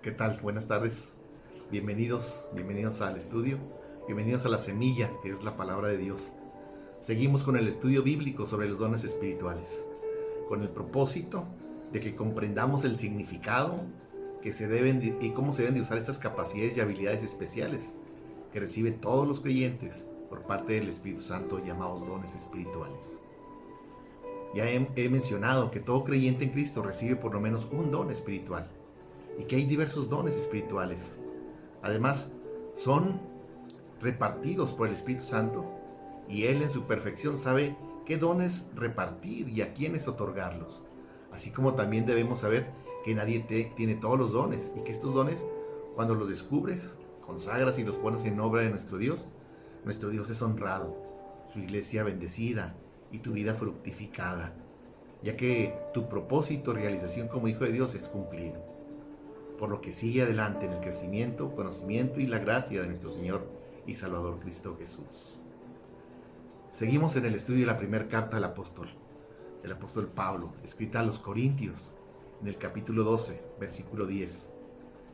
¿Qué tal? Buenas tardes. Bienvenidos al estudio. Bienvenidos a la semilla, que es la palabra de Dios. Seguimos con el estudio bíblico sobre los dones espirituales, con el propósito de que comprendamos el significado y cómo se deben de usar estas capacidades y habilidades especiales que reciben todos los creyentes por parte del Espíritu Santo, llamados dones espirituales. Ya he mencionado que todo creyente en Cristo recibe por lo menos un don espiritual y que hay diversos dones espirituales. Además, son repartidos por el Espíritu Santo y Él en su perfección sabe qué dones repartir y a quiénes otorgarlos. Así como también debemos saber que nadie tiene todos los dones y que estos dones, cuando los descubres, consagras y los pones en obra de nuestro Dios es honrado, su iglesia bendecida y tu vida fructificada, ya que tu propósito, realización como hijo de Dios es cumplido. Por lo que sigue adelante en el crecimiento, conocimiento y la gracia de nuestro Señor y Salvador Cristo Jesús. Seguimos en el estudio de la primera carta del apóstol Pablo, escrita a los Corintios, en el capítulo 12, versículo 10.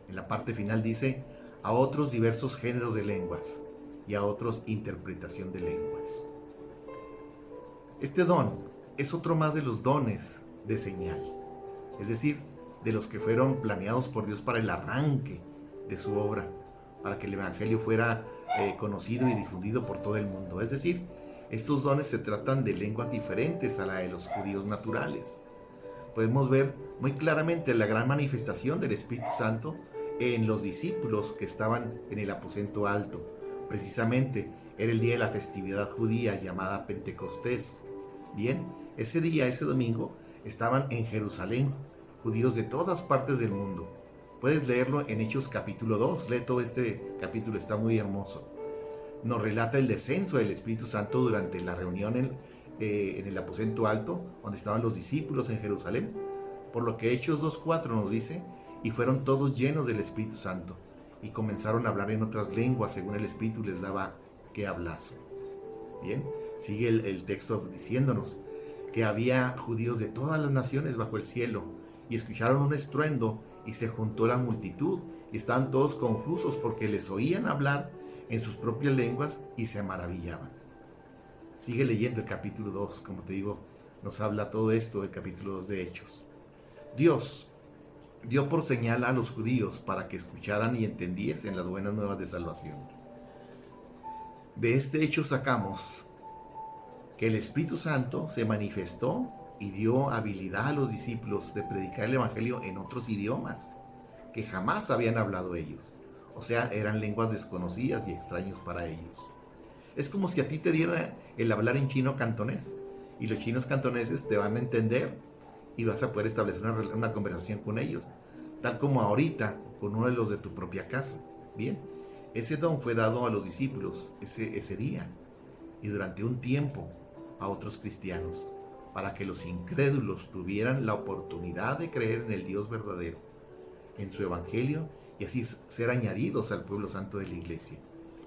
En la parte final dice: a otros diversos géneros de lenguas y a otros interpretación de lenguas. Este don es otro más de los dones de señal, es decir, de los que fueron planeados por Dios para el arranque de su obra, para que el Evangelio fuera conocido y difundido por todo el mundo. Es decir, estos dones se tratan de lenguas diferentes a la de los judíos naturales. Podemos ver muy claramente la gran manifestación del Espíritu Santo en los discípulos que estaban en el aposento alto. Precisamente era el día de la festividad judía llamada Pentecostés. Bien, ese día, ese domingo, estaban en Jerusalén judíos de todas partes del mundo. Puedes leerlo en Hechos capítulo 2, lee todo este capítulo, está muy hermoso. Nos relata el descenso del Espíritu Santo durante la reunión en el aposento alto, donde estaban los discípulos en Jerusalén. Por lo que Hechos 2:4 nos dice: y fueron todos llenos del Espíritu Santo, y comenzaron a hablar en otras lenguas según el Espíritu les daba que hablasen. Bien, sigue el texto diciéndonos que había judíos de todas las naciones bajo el cielo, y escucharon un estruendo, y se juntó la multitud, y estaban todos confusos porque les oían hablar en sus propias lenguas y se maravillaban. Sigue leyendo el capítulo 2, como te digo, nos habla todo esto del capítulo 2 de Hechos. Dios dio por señal a los judíos para que escucharan y entendiesen las buenas nuevas de salvación. De este hecho sacamos que el Espíritu Santo se manifestó y dio habilidad a los discípulos de predicar el Evangelio en otros idiomas que jamás habían hablado ellos. O sea, eran lenguas desconocidas y extraños para ellos. Es como si a ti te diera el hablar en chino cantonés, y los chinos cantoneses te van a entender y vas a poder establecer una conversación con ellos, tal como ahorita con uno de los de tu propia casa. Bien, ese don fue dado a los discípulos ese día y durante un tiempo a otros cristianos, para que los incrédulos tuvieran la oportunidad de creer en el Dios verdadero, en su Evangelio, y así ser añadidos al pueblo santo de la iglesia.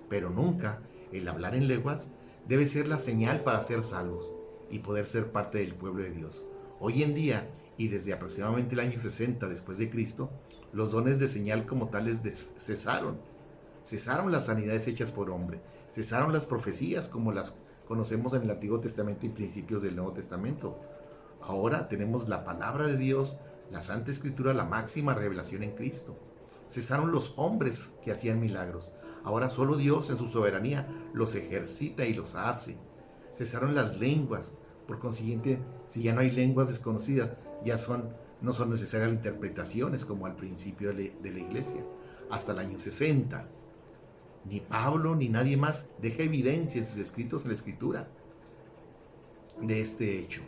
Pero nunca el hablar en lenguas debe ser la señal para ser salvos y poder ser parte del pueblo de Dios. Hoy en día, y desde aproximadamente el año 60 después de Cristo, los dones de señal como tales cesaron. Cesaron las sanidades hechas por hombre, cesaron las profecías como las conocemos en el Antiguo Testamento y principios del Nuevo Testamento. Ahora tenemos la palabra de Dios, la Santa Escritura, la máxima revelación en Cristo. Cesaron los hombres que hacían milagros. Ahora solo Dios en su soberanía los ejercita y los hace. Cesaron las lenguas. Por consiguiente, si ya no hay lenguas desconocidas, no son necesarias interpretaciones como al principio de la iglesia. Hasta el año 60. Ni Pablo ni nadie más deja evidencia en sus escritos en la Escritura de este hecho,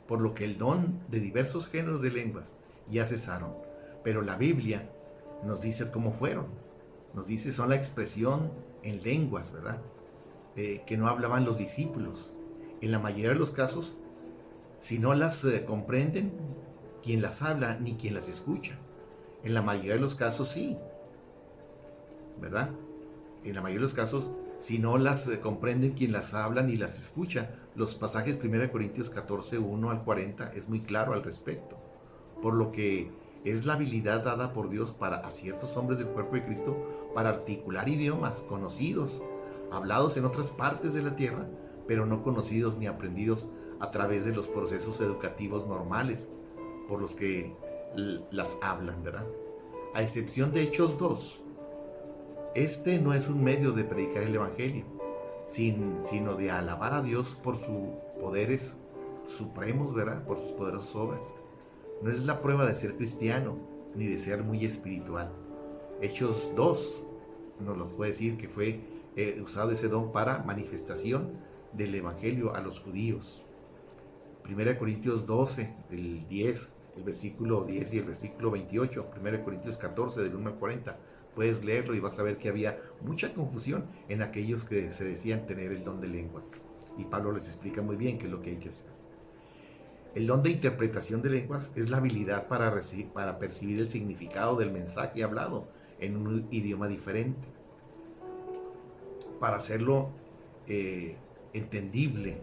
por lo que el don de diversos géneros de lenguas ya cesaron. Pero la Biblia nos dice cómo fueron. Nos dice, son la expresión en lenguas, ¿verdad? Que no hablaban los discípulos. En la mayoría de los casos, si no las comprenden, quien las habla ni quien las escucha. En la mayoría de los casos sí, ¿verdad? En la mayoría de los casos, si no las comprenden quien las habla ni las escucha. Los pasajes 1 Corintios 14, 1 al 40 es muy claro al respecto. Por lo que es la habilidad dada por Dios a ciertos hombres del cuerpo de Cristo para articular idiomas conocidos, hablados en otras partes de la tierra, pero no conocidos ni aprendidos a través de los procesos educativos normales por los que las hablan, ¿verdad? A excepción de Hechos 2, este no es un medio de predicar el Evangelio, sino de alabar a Dios por sus poderes supremos, ¿verdad? Por sus poderosas obras. No es la prueba de ser cristiano, ni de ser muy espiritual. Hechos 2 nos lo puede decir que fue usado ese don para manifestación del Evangelio a los judíos. 1 Corintios 12, del 10, el versículo 10 y el versículo 28. 1 Corintios 14, del 1 al 40. Puedes leerlo y vas a ver que había mucha confusión en aquellos que se decían tener el don de lenguas. Y Pablo les explica muy bien qué es lo que hay que hacer. El don de interpretación de lenguas es la habilidad para percibir el significado del mensaje hablado en un idioma diferente, para hacerlo entendible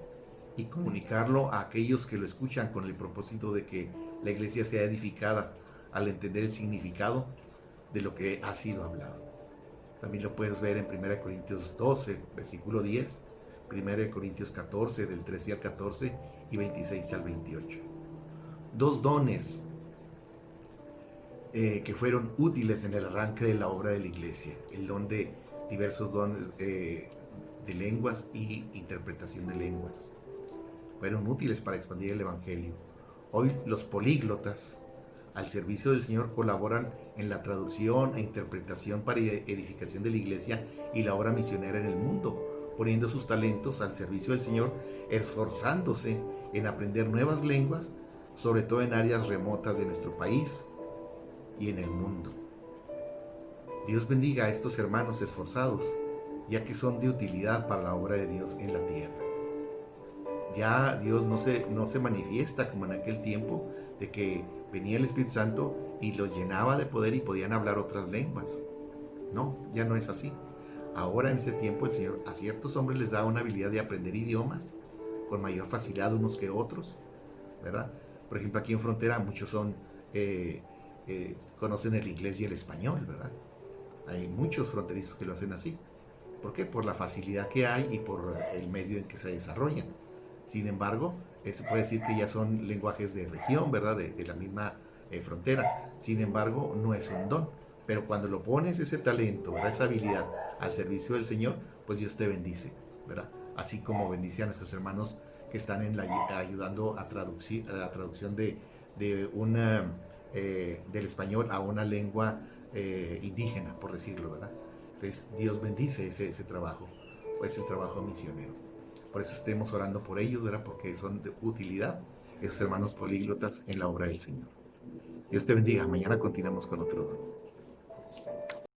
y comunicarlo a aquellos que lo escuchan con el propósito de que la iglesia sea edificada al entender el significado de lo que ha sido hablado. También lo puedes ver en 1 Corintios 12, versículo 10, 1 Corintios 14, del 13 al 14 y 26 al 28. Dos dones que fueron útiles en el arranque de la obra de la iglesia: el don de diversos dones de lenguas y interpretación de lenguas. Fueron útiles para expandir el Evangelio. Hoy los políglotas al servicio del Señor colaboran en la traducción e interpretación para edificación de la iglesia y la obra misionera en el mundo, poniendo sus talentos al servicio del Señor, esforzándose en aprender nuevas lenguas, sobre todo en áreas remotas de nuestro país y en el mundo. Dios bendiga a estos hermanos esforzados, ya que son de utilidad para la obra de Dios en la tierra. Ya Dios no se manifiesta como en aquel tiempo de que venía el Espíritu Santo y los llenaba de poder y podían hablar otras lenguas. No, ya no es así. Ahora en ese tiempo el Señor a ciertos hombres les da una habilidad de aprender idiomas con mayor facilidad unos que otros, ¿verdad? Por ejemplo, aquí en Frontera muchos conocen el inglés y el español, ¿verdad? Hay muchos fronterizos que lo hacen así. ¿Por qué? Por la facilidad que hay y por el medio en que se desarrollan. Sin embargo, se puede decir que ya son lenguajes de región, ¿verdad? De la misma frontera. Sin embargo, no es un don. Pero cuando lo pones ese talento, ¿verdad? Esa habilidad al servicio del Señor, pues Dios te bendice, ¿verdad? Así como bendice a nuestros hermanos que están ayudando a la traducción del español a una lengua indígena, por decirlo, ¿verdad? Entonces Dios bendice ese trabajo, pues el trabajo misionero. Por eso estemos orando por ellos, ¿verdad? Porque son de utilidad esos hermanos políglotas en la obra del Señor. Dios te bendiga. Mañana continuamos con otro don.